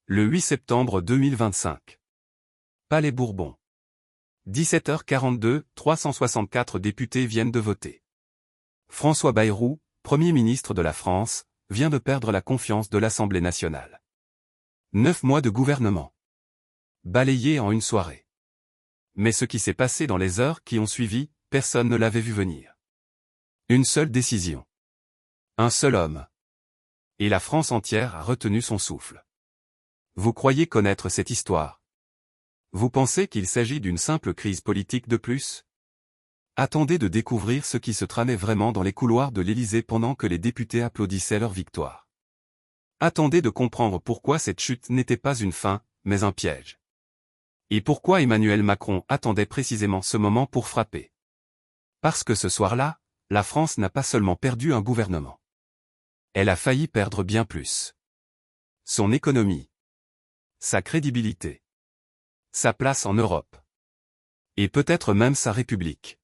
Le 8 septembre 2025. Palais Bourbon. 17h42, 364 députés viennent de voter. François Bayrou, Premier ministre de la France, vient de perdre la confiance de l'Assemblée nationale. 9 mois de gouvernement. Balayés en une soirée. Mais ce qui s'est passé dans les heures qui ont suivi, personne ne l'avait vu venir. Une seule décision. Un seul homme. Et la France entière a retenu son souffle. Vous croyez connaître cette histoire? Vous pensez qu'il s'agit d'une simple crise politique de plus? Attendez de découvrir ce qui se tramait vraiment dans les couloirs de l'Élysée pendant que les députés applaudissaient leur victoire. Attendez de comprendre pourquoi cette chute n'était pas une fin, mais un piège. Et pourquoi Emmanuel Macron attendait précisément ce moment pour frapper. Parce que ce soir-là, la France n'a pas seulement perdu un gouvernement. Elle a failli perdre bien plus. Son économie. Sa crédibilité. Sa place en Europe. Et peut-être même sa République.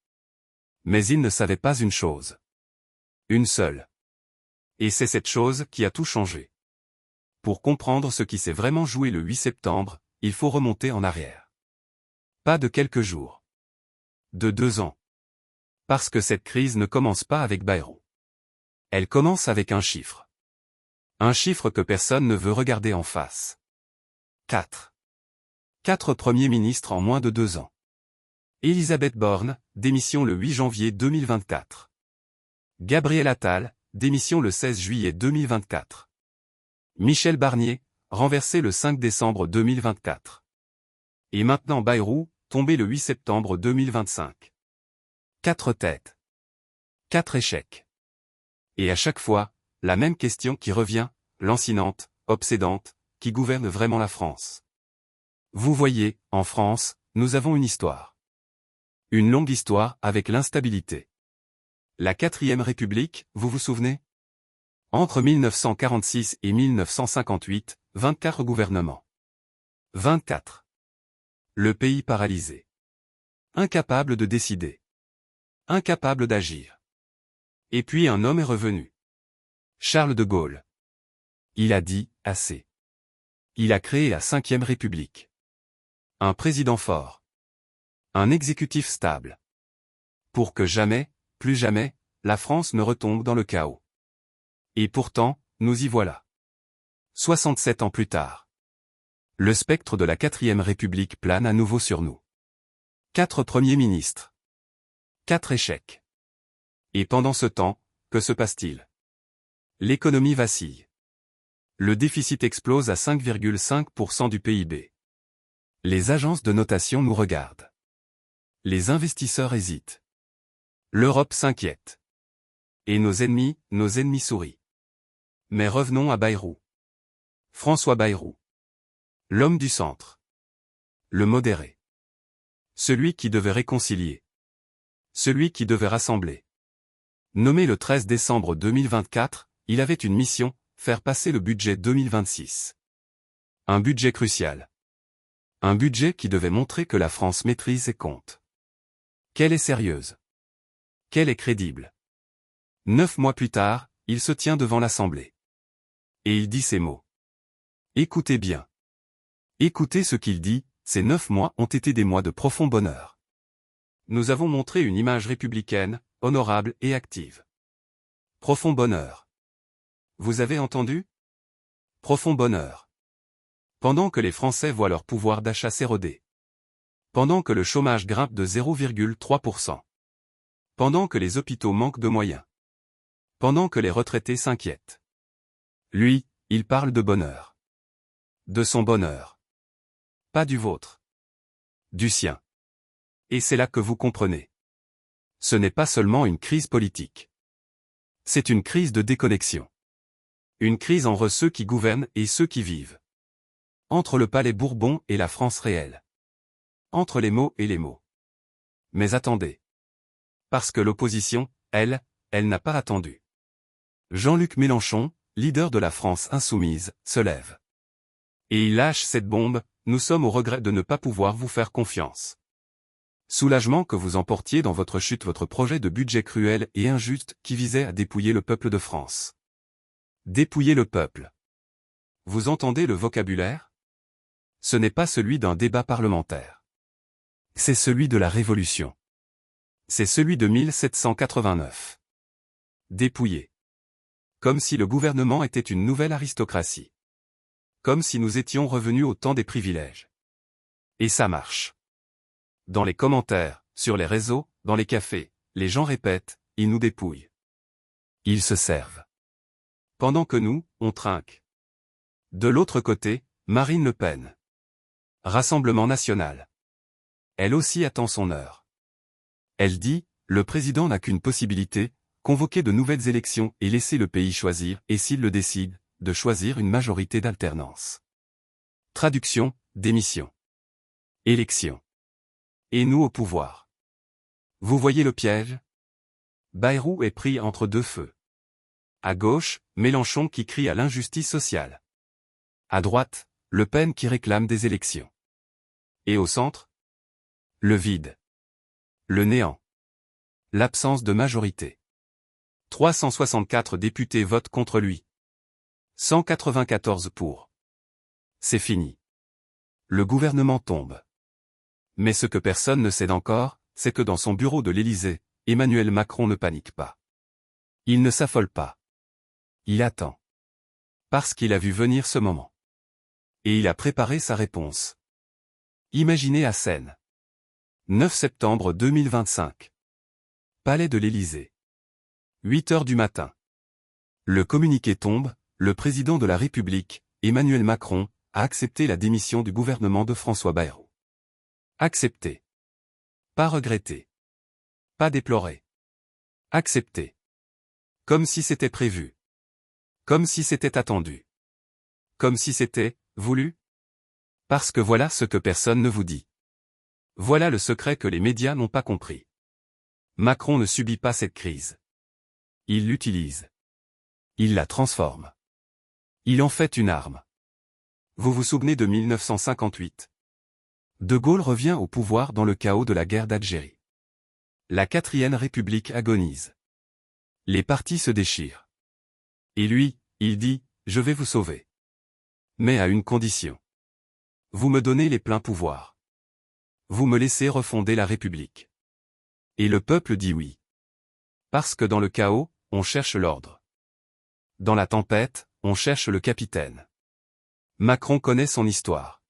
Mais il ne savait pas une chose. Une seule. Et c'est cette chose qui a tout changé. Pour comprendre ce qui s'est vraiment joué le 8 septembre, il faut remonter en arrière. Pas de quelques jours. De 2 ans. Parce que cette crise ne commence pas avec Bayrou. Elle commence avec un chiffre. Un chiffre que personne ne veut regarder en face. 4. 4 premiers ministres en moins de 2 ans. Elisabeth Borne, démission le 8 janvier 2024. Gabriel Attal, démission le 16 juillet 2024. Michel Barnier, renversé le 5 décembre 2024. Et maintenant Bayrou, tombé le 8 septembre 2025. 4 têtes. 4 échecs. Et à chaque fois, la même question qui revient, lancinante, obsédante, qui gouverne vraiment la France. Vous voyez, en France, nous avons une histoire. Une longue histoire avec l'instabilité. La 4e République, vous vous souvenez? Entre 1946 et 1958, 24 gouvernements. 24. Le pays paralysé. Incapable de décider. Incapable d'agir. Et puis un homme est revenu. Charles de Gaulle. Il a dit, assez. Il a créé la 5e République. Un président fort. Un exécutif stable. Pour que jamais, plus jamais, la France ne retombe dans le chaos. Et pourtant, nous y voilà. 67 ans plus tard. Le spectre de la 4e République plane à nouveau sur nous. 4 premiers ministres. 4 échecs. Et pendant ce temps, que se passe-t-il? L'économie vacille. Le déficit explose à 5,5% du PIB. Les agences de notation nous regardent. Les investisseurs hésitent. L'Europe s'inquiète. Et nos ennemis sourient. Mais revenons à Bayrou. François Bayrou. L'homme du centre. Le modéré. Celui qui devait réconcilier. Celui qui devait rassembler. Nommé le 13 décembre 2024, il avait une mission, faire passer le budget 2026. Un budget crucial. Un budget qui devait montrer que la France maîtrise ses comptes. Qu'elle est sérieuse. Qu'elle est crédible. 9 mois plus tard, il se tient devant l'Assemblée. Et il dit ces mots. Écoutez bien. Écoutez ce qu'il dit, ces 9 mois ont été des mois de profond bonheur. Nous avons montré une image républicaine, honorable et active. Profond bonheur. Vous avez entendu? Profond bonheur. Pendant que les Français voient leur pouvoir d'achat s'éroder. Pendant que le chômage grimpe de 0,3%. Pendant que les hôpitaux manquent de moyens. Pendant que les retraités s'inquiètent. Lui, il parle de bonheur. De son bonheur. Pas du vôtre. Du sien. Et c'est là que vous comprenez. Ce n'est pas seulement une crise politique. C'est une crise de déconnexion. Une crise entre ceux qui gouvernent et ceux qui vivent. Entre le Palais Bourbon et la France réelle. Entre les mots et les mots. Mais attendez. Parce que l'opposition, elle n'a pas attendu. Jean-Luc Mélenchon, leader de la France insoumise, se lève. Et il lâche cette bombe, nous sommes au regret de ne pas pouvoir vous faire confiance. Soulagement que vous emportiez dans votre chute votre projet de budget cruel et injuste qui visait à dépouiller le peuple de France. Dépouiller le peuple. Vous entendez le vocabulaire? Ce n'est pas celui d'un débat parlementaire. C'est celui de la Révolution. C'est celui de 1789. Dépouillé. Comme si le gouvernement était une nouvelle aristocratie. Comme si nous étions revenus au temps des privilèges. Et ça marche. Dans les commentaires, sur les réseaux, dans les cafés, les gens répètent, ils nous dépouillent. Ils se servent. Pendant que nous, on trinque. De l'autre côté, Marine Le Pen. Rassemblement national. Elle aussi attend son heure. Elle dit, le président n'a qu'une possibilité, convoquer de nouvelles élections et laisser le pays choisir, et s'il le décide, de choisir une majorité d'alternance. Traduction, démission. Élection. Et nous au pouvoir. Vous voyez le piège? Bayrou est pris entre deux feux. À gauche, Mélenchon qui crie à l'injustice sociale. À droite, Le Pen qui réclame des élections. Et au centre? Le vide. Le néant. L'absence de majorité. 364 députés votent contre lui. 194 pour. C'est fini. Le gouvernement tombe. Mais ce que personne ne sait encore, c'est que dans son bureau de l'Élysée, Emmanuel Macron ne panique pas. Il ne s'affole pas. Il attend. Parce qu'il a vu venir ce moment. Et il a préparé sa réponse. Imaginez la scène. 9 septembre 2025. Palais de l'Élysée. 8 heures du matin. Le communiqué tombe, le président de la République, Emmanuel Macron, a accepté la démission du gouvernement de François Bayrou. Accepté. Pas regretté. Pas déploré. Accepté. Comme si c'était prévu. Comme si c'était attendu. Comme si c'était voulu. Parce que voilà ce que personne ne vous dit. Voilà le secret que les médias n'ont pas compris. Macron ne subit pas cette crise. Il l'utilise. Il la transforme. Il en fait une arme. Vous vous souvenez de 1958? De Gaulle revient au pouvoir dans le chaos de la guerre d'Algérie. La 4e République agonise. Les partis se déchirent. Et lui, il dit, je vais vous sauver. Mais à une condition. Vous me donnez les pleins pouvoirs. Vous me laissez refonder la République. Et le peuple dit oui. Parce que dans le chaos, on cherche l'ordre. Dans la tempête, on cherche le capitaine. Macron connaît son histoire.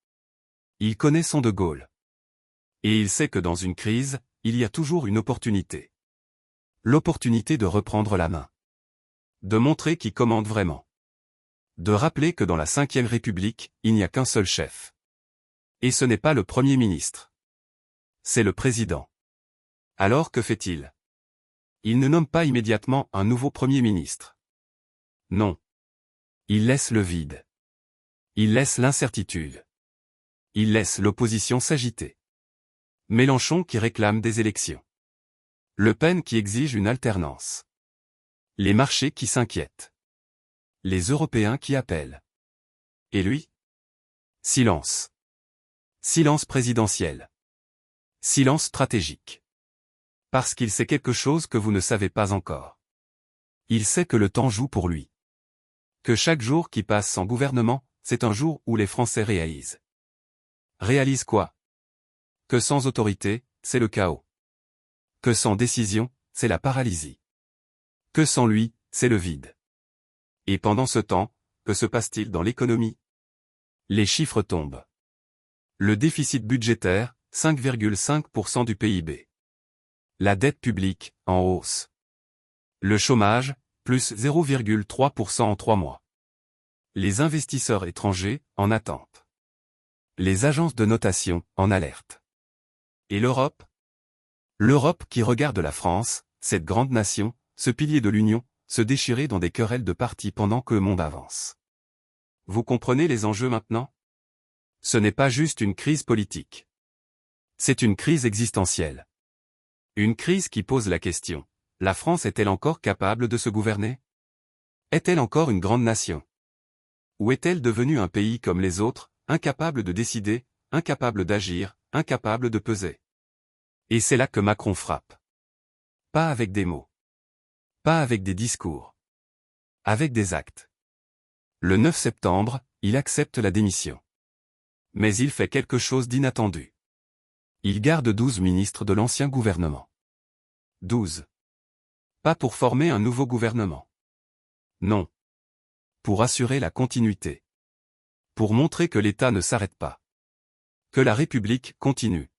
Il connaît son de Gaulle. Et il sait que dans une crise, il y a toujours une opportunité. L'opportunité de reprendre la main. De montrer qui commande vraiment. De rappeler que dans la 5e République, il n'y a qu'un seul chef. Et ce n'est pas le Premier ministre. C'est le président. Alors que fait-il? Il ne nomme pas immédiatement un nouveau Premier ministre. Non. Il laisse le vide. Il laisse l'incertitude. Il laisse l'opposition s'agiter. Mélenchon qui réclame des élections. Le Pen qui exige une alternance. Les marchés qui s'inquiètent. Les Européens qui appellent. Et lui? Silence. Silence présidentiel. Silence stratégique. Parce qu'il sait quelque chose que vous ne savez pas encore. Il sait que le temps joue pour lui. Que chaque jour qui passe sans gouvernement, c'est un jour où les Français réalisent. Réalisent quoi? Que sans autorité, c'est le chaos. Que sans décision, c'est la paralysie. Que sans lui, c'est le vide. Et pendant ce temps, que se passe-t-il dans l'économie? Les chiffres tombent. Le déficit budgétaire, 5,5% du PIB. La dette publique, en hausse. Le chômage, plus 0,3% en 3 mois. Les investisseurs étrangers, en attente. Les agences de notation, en alerte. Et l'Europe? L'Europe qui regarde la France, cette grande nation, ce pilier de l'Union, se déchirer dans des querelles de partis pendant que le monde avance. Vous comprenez les enjeux maintenant? Ce n'est pas juste une crise politique. C'est une crise existentielle. Une crise qui pose la question, la France est-elle encore capable de se gouverner? Est-elle encore une grande nation? Ou est-elle devenue un pays comme les autres, incapable de décider, incapable d'agir, incapable de peser? Et c'est là que Macron frappe. Pas avec des mots. Pas avec des discours. Avec des actes. Le 9 septembre, il accepte la démission. Mais il fait quelque chose d'inattendu. Il garde 12 ministres de l'ancien gouvernement. 12. Pas pour former un nouveau gouvernement. Non. Pour assurer la continuité. Pour montrer que l'État ne s'arrête pas. Que la République continue.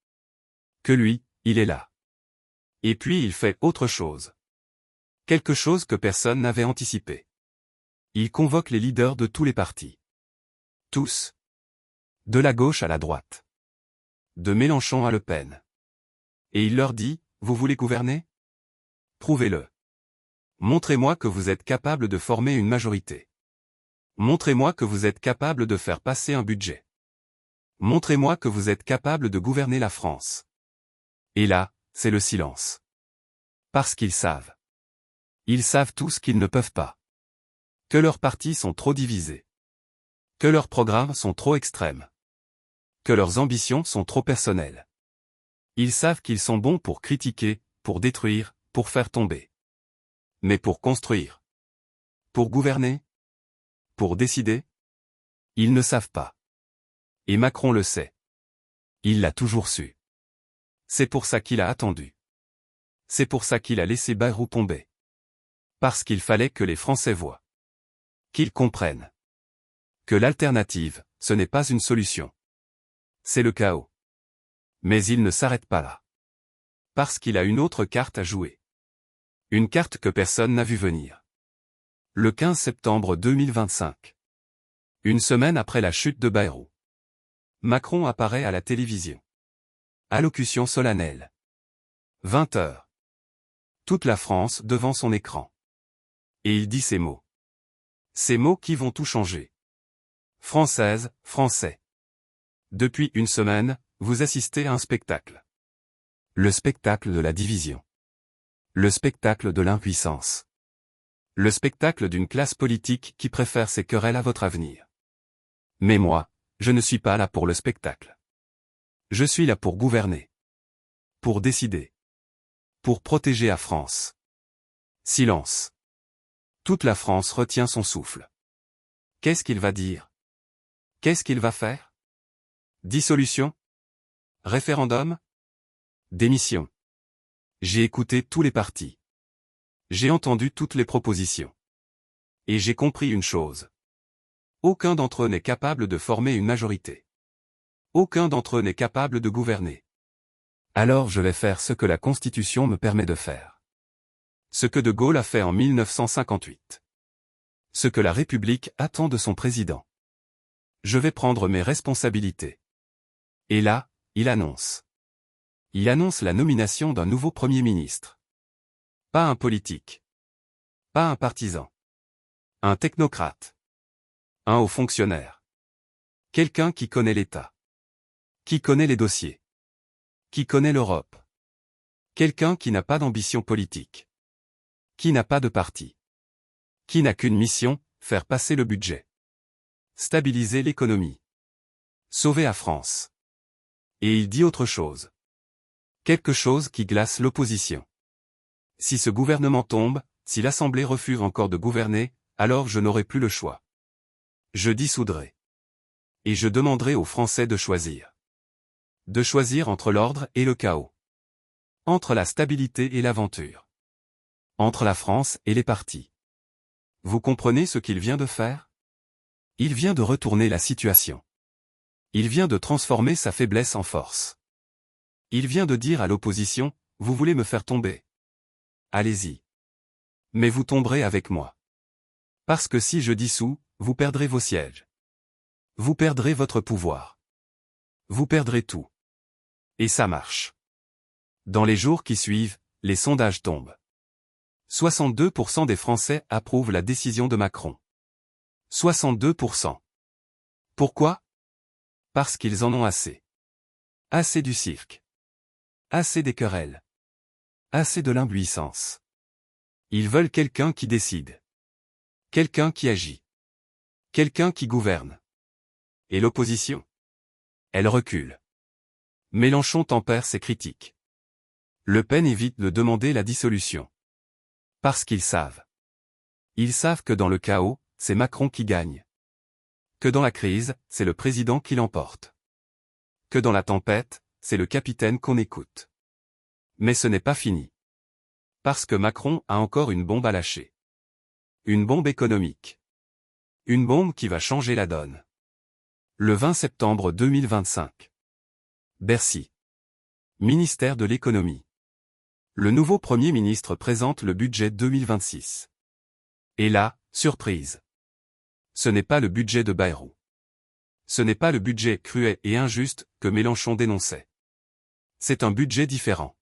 Que lui, il est là. Et puis il fait autre chose. Quelque chose que personne n'avait anticipé. Il convoque les leaders de tous les partis. Tous. De la gauche à la droite. De Mélenchon à Le Pen. Et il leur dit, vous voulez gouverner? Prouvez-le. Montrez-moi que vous êtes capable de former une majorité. Montrez-moi que vous êtes capable de faire passer un budget. Montrez-moi que vous êtes capable de gouverner la France. Et là, c'est le silence. Parce qu'ils savent. Ils savent tous qu'ils ne peuvent pas. Que leurs partis sont trop divisés. Que leurs programmes sont trop extrêmes. Que leurs ambitions sont trop personnelles. Ils savent qu'ils sont bons pour critiquer, pour détruire, pour faire tomber. Mais pour construire. Pour gouverner. Pour décider. Ils ne savent pas. Et Macron le sait. Il l'a toujours su. C'est pour ça qu'il a attendu. C'est pour ça qu'il a laissé Bayrou tomber. Parce qu'il fallait que les Français voient. Qu'ils comprennent. Que l'alternative, ce n'est pas une solution. C'est le chaos. Mais il ne s'arrête pas là. Parce qu'il a une autre carte à jouer. Une carte que personne n'a vu venir. Le 15 septembre 2025. Une semaine après la chute de Bayrou. Macron apparaît à la télévision. Allocution solennelle. 20 heures. Toute la France devant son écran. Et il dit ces mots. Ces mots qui vont tout changer. Françaises, Français. Depuis une semaine, vous assistez à un spectacle. Le spectacle de la division. Le spectacle de l'impuissance. Le spectacle d'une classe politique qui préfère ses querelles à votre avenir. Mais moi, je ne suis pas là pour le spectacle. Je suis là pour gouverner. Pour décider. Pour protéger la France. Silence. Toute la France retient son souffle. Qu'est-ce qu'il va dire? Qu'est-ce qu'il va faire? Dissolution? Référendum? Démission? J'ai écouté tous les partis. J'ai entendu toutes les propositions. Et j'ai compris une chose. Aucun d'entre eux n'est capable de former une majorité. Aucun d'entre eux n'est capable de gouverner. Alors je vais faire ce que la Constitution me permet de faire. Ce que De Gaulle a fait en 1958. Ce que la République attend de son président. Je vais prendre mes responsabilités. Et là, il annonce. Il annonce la nomination d'un nouveau Premier ministre. Pas un politique. Pas un partisan. Un technocrate. Un haut fonctionnaire. Quelqu'un qui connaît l'État. Qui connaît les dossiers. Qui connaît l'Europe. Quelqu'un qui n'a pas d'ambition politique. Qui n'a pas de parti. Qui n'a qu'une mission, faire passer le budget. Stabiliser l'économie. Sauver la France. Et il dit autre chose. Quelque chose qui glace l'opposition. Si ce gouvernement tombe, si l'Assemblée refuse encore de gouverner, alors je n'aurai plus le choix. Je dissoudrai. Et je demanderai aux Français de choisir. De choisir entre l'ordre et le chaos. Entre la stabilité et l'aventure. Entre la France et les partis. Vous comprenez ce qu'il vient de faire? Il vient de retourner la situation. Il vient de transformer sa faiblesse en force. Il vient de dire à l'opposition, vous voulez me faire tomber? Allez-y. Mais vous tomberez avec moi. Parce que si je dissous, vous perdrez vos sièges. Vous perdrez votre pouvoir. Vous perdrez tout. Et ça marche. Dans les jours qui suivent, les sondages tombent. 62% des Français approuvent la décision de Macron. 62%. Pourquoi? Parce qu'ils en ont assez. Assez du cirque. Assez des querelles. Assez de l'impuissance. Ils veulent quelqu'un qui décide. Quelqu'un qui agit. Quelqu'un qui gouverne. Et l'opposition? Elle recule. Mélenchon tempère ses critiques. Le Pen évite de demander la dissolution. Parce qu'ils savent. Ils savent que dans le chaos, c'est Macron qui gagne. Que dans la crise, c'est le président qui l'emporte. que dans la tempête, c'est le capitaine qu'on écoute. Mais ce n'est pas fini. Parce que Macron a encore une bombe à lâcher. Une bombe économique. Une bombe qui va changer la donne. Le 20 septembre 2025. Bercy. Ministère de l'économie. Le nouveau Premier ministre présente le budget 2026. Et là, surprise. Ce n'est pas le budget de Bayrou. Ce n'est pas le budget cruel et injuste que Mélenchon dénonçait. C'est un budget différent.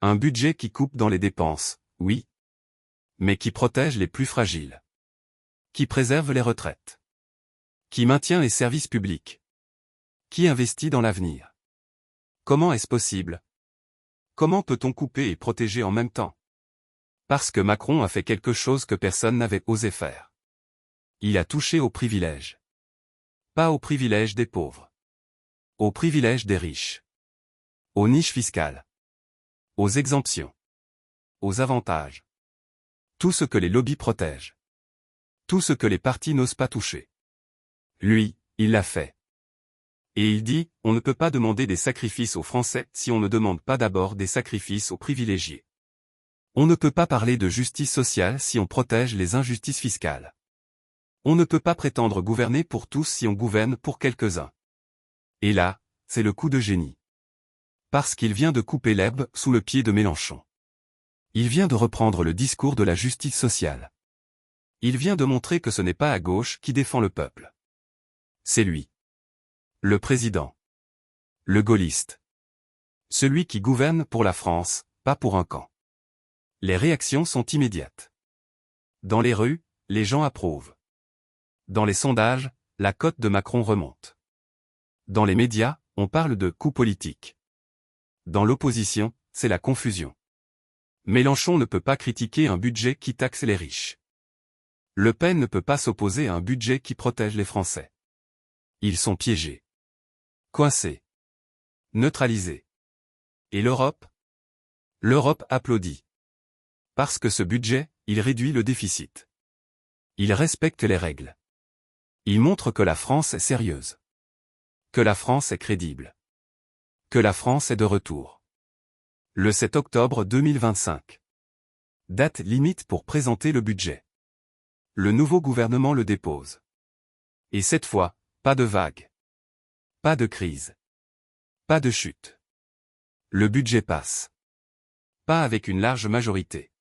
Un budget qui coupe dans les dépenses, oui. Mais qui protège les plus fragiles. Qui préserve les retraites. Qui maintient les services publics. Qui investit dans l'avenir. Comment est-ce possible? Comment peut-on couper et protéger en même temps? Parce que Macron a fait quelque chose que personne n'avait osé faire. Il a touché aux privilèges. Pas aux privilèges des pauvres. Aux privilèges des riches. Aux niches fiscales. Aux exemptions. Aux avantages. Tout ce que les lobbies protègent. Tout ce que les partis n'osent pas toucher. Lui, il l'a fait. Et il dit, on ne peut pas demander des sacrifices aux Français si on ne demande pas d'abord des sacrifices aux privilégiés. On ne peut pas parler de justice sociale si on protège les injustices fiscales. On ne peut pas prétendre gouverner pour tous si on gouverne pour quelques-uns. Et là, c'est le coup de génie. Parce qu'il vient de couper l'herbe sous le pied de Mélenchon. Il vient de reprendre le discours de la justice sociale. Il vient de montrer que ce n'est pas à gauche qui défend le peuple. C'est lui. Le président. Le gaulliste. Celui qui gouverne pour la France, pas pour un camp. Les réactions sont immédiates. Dans les rues, les gens approuvent. Dans les sondages, la cote de Macron remonte. Dans les médias, on parle de coup politique. Dans l'opposition, c'est la confusion. Mélenchon ne peut pas critiquer un budget qui taxe les riches. Le Pen ne peut pas s'opposer à un budget qui protège les Français. Ils sont piégés. Coincés. Neutralisés. Et l'Europe? L'Europe applaudit. Parce que ce budget, il réduit le déficit. Il respecte les règles. Il montre que la France est sérieuse. Que la France est crédible. Que la France est de retour. Le 7 octobre 2025. Date limite pour présenter le budget. Le nouveau gouvernement le dépose. Et cette fois, pas de vague. Pas de crise. Pas de chute. Le budget passe. Pas avec une large majorité.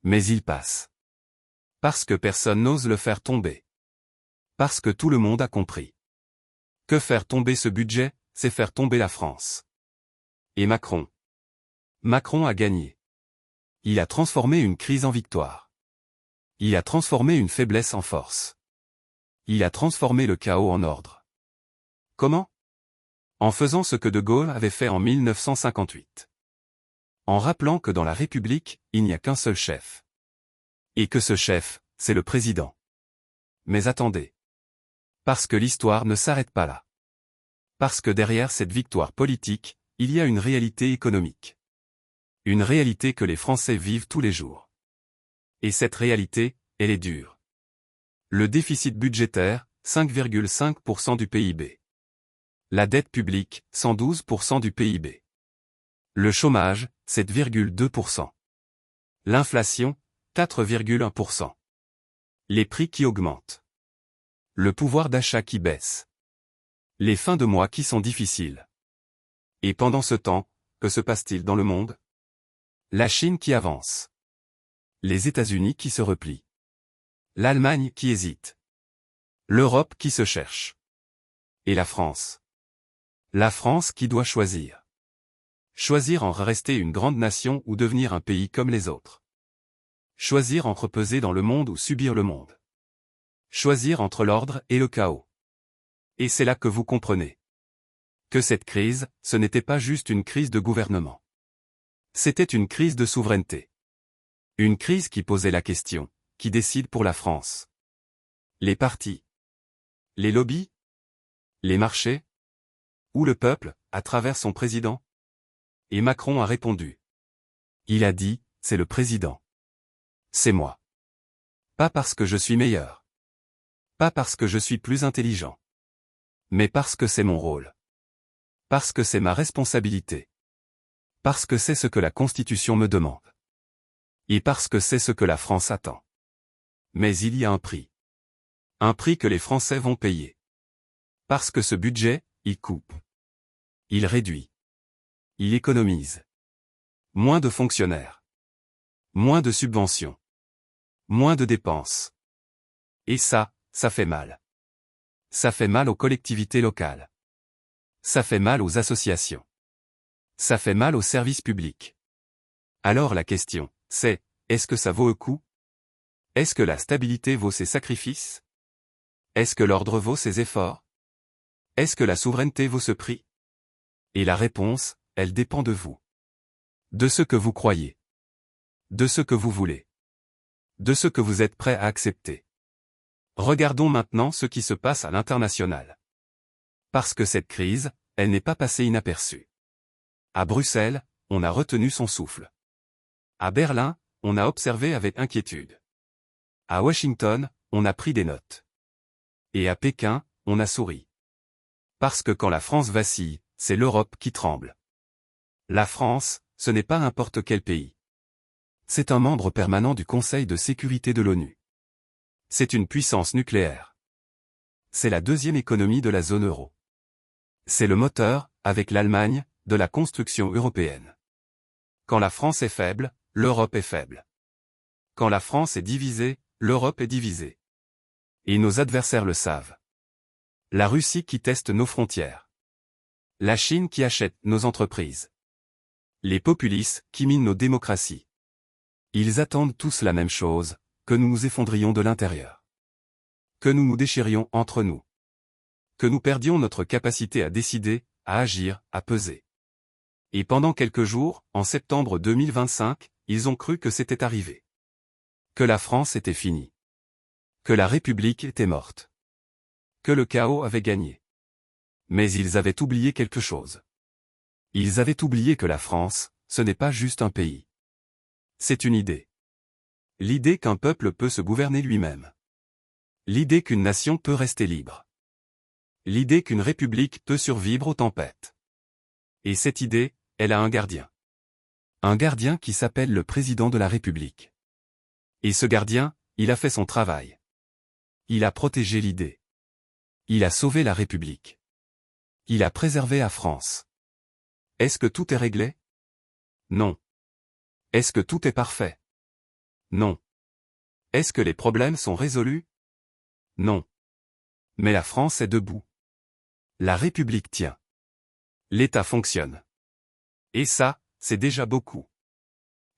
Mais il passe. Parce que personne n'ose le faire tomber. Parce que tout le monde a compris. Que faire tomber ce budget, c'est faire tomber la France. Et Macron. Macron a gagné. Il a transformé une crise en victoire. Il a transformé une faiblesse en force. Il a transformé le chaos en ordre. Comment? En faisant ce que De Gaulle avait fait en 1958. En rappelant que dans la République, il n'y a qu'un seul chef. Et que ce chef, c'est le président. Mais attendez. Parce que l'histoire ne s'arrête pas là. Parce que derrière cette victoire politique, il y a une réalité économique. Une réalité que les Français vivent tous les jours. Et cette réalité, elle est dure. Le déficit budgétaire, 5,5% du PIB. La dette publique, 112% du PIB. Le chômage, 7,2%. L'inflation, 4,1%. Les prix qui augmentent. Le pouvoir d'achat qui baisse. Les fins de mois qui sont difficiles. Et pendant ce temps, que se passe-t-il dans le monde? La Chine qui avance. Les États-Unis qui se replient. L'Allemagne qui hésite. L'Europe qui se cherche. Et la France. La France qui doit choisir. Choisir entre rester une grande nation ou devenir un pays comme les autres. Choisir entre peser dans le monde ou subir le monde. Choisir entre l'ordre et le chaos. Et c'est là que vous comprenez. Que cette crise, ce n'était pas juste une crise de gouvernement. C'était une crise de souveraineté. Une crise qui posait la question, qui décide pour la France? Les partis? Les lobbies? Les marchés? Ou le peuple, à travers son président? Et Macron a répondu. Il a dit, c'est le président. C'est moi. Pas parce que je suis meilleur. Pas parce que je suis plus intelligent. Mais parce que c'est mon rôle. Parce que c'est ma responsabilité. Parce que c'est ce que la Constitution me demande. Et parce que c'est ce que la France attend. Mais il y a un prix. Un prix que les Français vont payer. Parce que ce budget, il coupe. Il réduit. Il économise. Moins de fonctionnaires. Moins de subventions. Moins de dépenses. Et ça fait mal. Ça fait mal aux collectivités locales. Ça fait mal aux associations. Ça fait mal aux services publics. Alors la question, c'est, est-ce que ça vaut le coup? Est-ce que la stabilité vaut ses sacrifices? Est-ce que l'ordre vaut ses efforts? Est-ce que la souveraineté vaut ce prix? Et la réponse, elle dépend de vous. De ce que vous croyez. De ce que vous voulez. De ce que vous êtes prêt à accepter. Regardons maintenant ce qui se passe à l'international. Parce que cette crise, elle n'est pas passée inaperçue. À Bruxelles, on a retenu son souffle. À Berlin, on a observé avec inquiétude. À Washington, on a pris des notes. Et à Pékin, on a souri. Parce que quand la France vacille, c'est l'Europe qui tremble. La France, ce n'est pas n'importe quel pays. C'est un membre permanent du Conseil de sécurité de l'ONU. C'est une puissance nucléaire. C'est la deuxième économie de la zone euro. C'est le moteur, avec l'Allemagne, de la construction européenne. Quand la France est faible, l'Europe est faible. Quand la France est divisée, l'Europe est divisée. Et nos adversaires le savent. La Russie qui teste nos frontières. La Chine qui achète nos entreprises. Les populistes qui minent nos démocraties. Ils attendent tous la même chose, que nous nous effondrions de l'intérieur. Que nous nous déchirions entre nous. Que nous perdions notre capacité à décider, à agir, à peser. Et pendant quelques jours, en septembre 2025, ils ont cru que c'était arrivé. Que la France était finie. Que la République était morte. Que le chaos avait gagné. Mais ils avaient oublié quelque chose. Ils avaient oublié que la France, ce n'est pas juste un pays. C'est une idée. L'idée qu'un peuple peut se gouverner lui-même. L'idée qu'une nation peut rester libre. L'idée qu'une république peut survivre aux tempêtes. Et cette idée, elle a un gardien. Un gardien qui s'appelle le président de la République. Et ce gardien, il a fait son travail. Il a protégé l'idée. Il a sauvé la République. Il a préservé la France. Est-ce que tout est réglé? Non. Est-ce que tout est parfait? Non. Est-ce que les problèmes sont résolus? Non. Mais la France est debout. La République tient. L'État fonctionne. Et ça, c'est déjà beaucoup.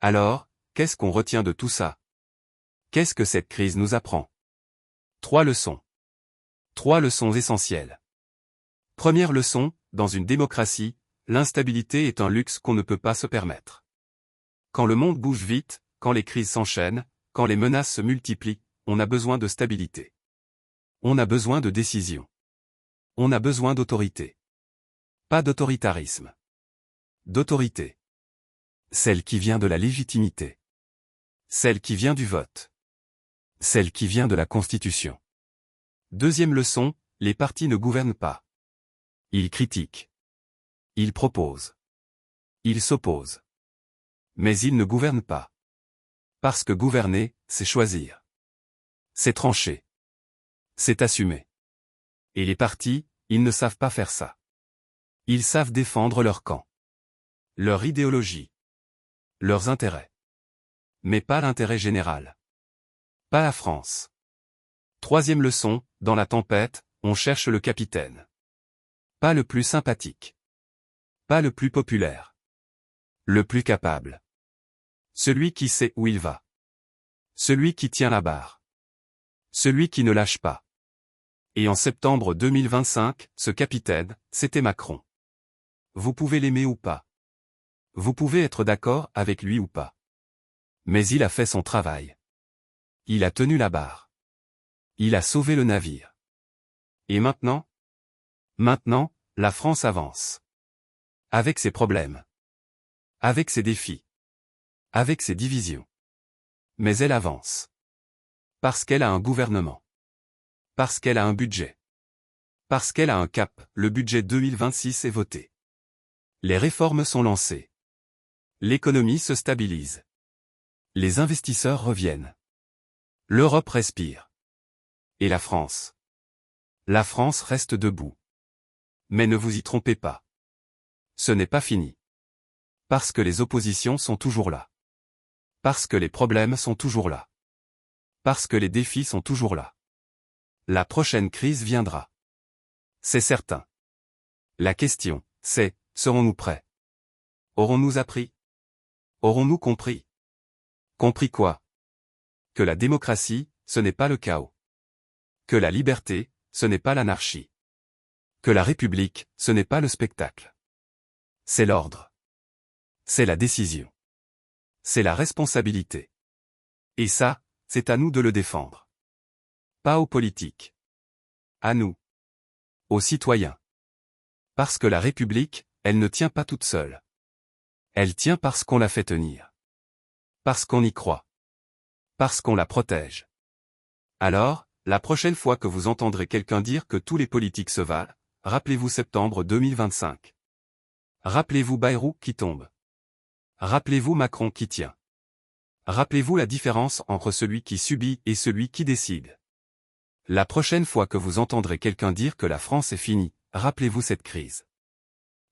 Alors, qu'est-ce qu'on retient de tout ça? Qu'est-ce que cette crise nous apprend? 3 leçons. 3 leçons essentielles. Première leçon, dans une démocratie, l'instabilité est un luxe qu'on ne peut pas se permettre. Quand le monde bouge vite, quand les crises s'enchaînent, quand les menaces se multiplient, on a besoin de stabilité. On a besoin de décision. On a besoin d'autorité. Pas d'autoritarisme. D'autorité. Celle qui vient de la légitimité. Celle qui vient du vote. Celle qui vient de la Constitution. Deuxième leçon, les partis ne gouvernent pas. Ils critiquent. Ils proposent. Ils s'opposent. Mais ils ne gouvernent pas. Parce que gouverner, c'est choisir. C'est trancher. C'est assumer. Et les partis, ils ne savent pas faire ça. Ils savent défendre leur camp. Leur idéologie. Leurs intérêts. Mais pas l'intérêt général. Pas la France. Troisième leçon, dans la tempête, on cherche le capitaine. Pas le plus sympathique. Pas le plus populaire. Le plus capable. Celui qui sait où il va. Celui qui tient la barre. Celui qui ne lâche pas. Et en septembre 2025, ce capitaine, c'était Macron. Vous pouvez l'aimer ou pas. Vous pouvez être d'accord avec lui ou pas. Mais il a fait son travail. Il a tenu la barre. Il a sauvé le navire. Et maintenant? Maintenant, la France avance. Avec ses problèmes. Avec ses défis. Avec ses divisions. Mais elle avance. Parce qu'elle a un gouvernement. Parce qu'elle a un budget. Parce qu'elle a un cap, le budget 2026 est voté. Les réformes sont lancées. L'économie se stabilise. Les investisseurs reviennent. L'Europe respire. Et la France? La France reste debout. Mais ne vous y trompez pas. Ce n'est pas fini. Parce que les oppositions sont toujours là. Parce que les problèmes sont toujours là. Parce que les défis sont toujours là. La prochaine crise viendra. C'est certain. La question, c'est, serons-nous prêts? Aurons-nous appris? Aurons-nous compris? Compris quoi? Que la démocratie, ce n'est pas le chaos. Que la liberté, ce n'est pas l'anarchie. Que la République, ce n'est pas le spectacle. C'est l'ordre. C'est la décision. C'est la responsabilité. Et ça, c'est à nous de le défendre. Pas aux politiques. À nous. Aux citoyens. Parce que la République, elle ne tient pas toute seule. Elle tient parce qu'on la fait tenir. Parce qu'on y croit. Parce qu'on la protège. Alors, la prochaine fois que vous entendrez quelqu'un dire que tous les politiques se valent, rappelez-vous septembre 2025. Rappelez-vous Bayrou qui tombe. Rappelez-vous Macron qui tient. Rappelez-vous la différence entre celui qui subit et celui qui décide. La prochaine fois que vous entendrez quelqu'un dire que la France est finie, rappelez-vous cette crise.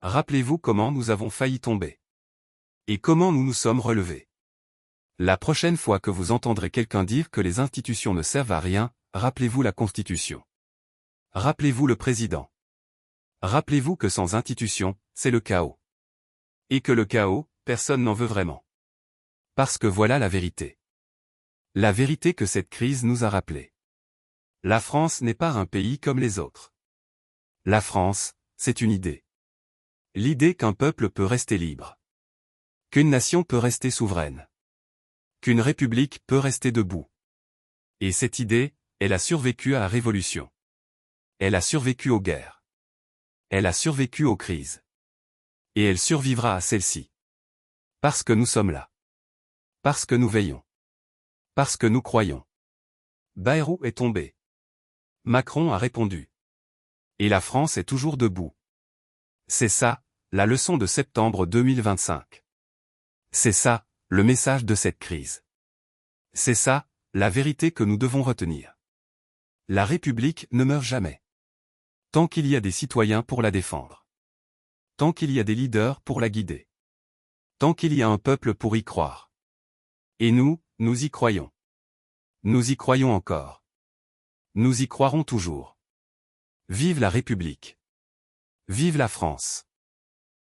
Rappelez-vous comment nous avons failli tomber. Et comment nous nous sommes relevés. La prochaine fois que vous entendrez quelqu'un dire que les institutions ne servent à rien, rappelez-vous la Constitution. Rappelez-vous le président. Rappelez-vous que sans institutions, c'est le chaos. Et que le chaos, personne n'en veut vraiment. Parce que voilà la vérité. La vérité que cette crise nous a rappelée. La France n'est pas un pays comme les autres. La France, c'est une idée. L'idée qu'un peuple peut rester libre. Qu'une nation peut rester souveraine. Qu'une république peut rester debout. Et cette idée, elle a survécu à la Révolution. Elle a survécu aux guerres. Elle a survécu aux crises. Et elle survivra à celle-ci. Parce que nous sommes là. Parce que nous veillons. Parce que nous croyons. Bayrou est tombé. Macron a répondu. Et la France est toujours debout. C'est ça, la leçon de septembre 2025. C'est ça, le message de cette crise. C'est ça, la vérité que nous devons retenir. La République ne meurt jamais. Tant qu'il y a des citoyens pour la défendre. Tant qu'il y a des leaders pour la guider. Tant qu'il y a un peuple pour y croire. Et nous, nous y croyons. Nous y croyons encore. Nous y croirons toujours. Vive la République. Vive la France.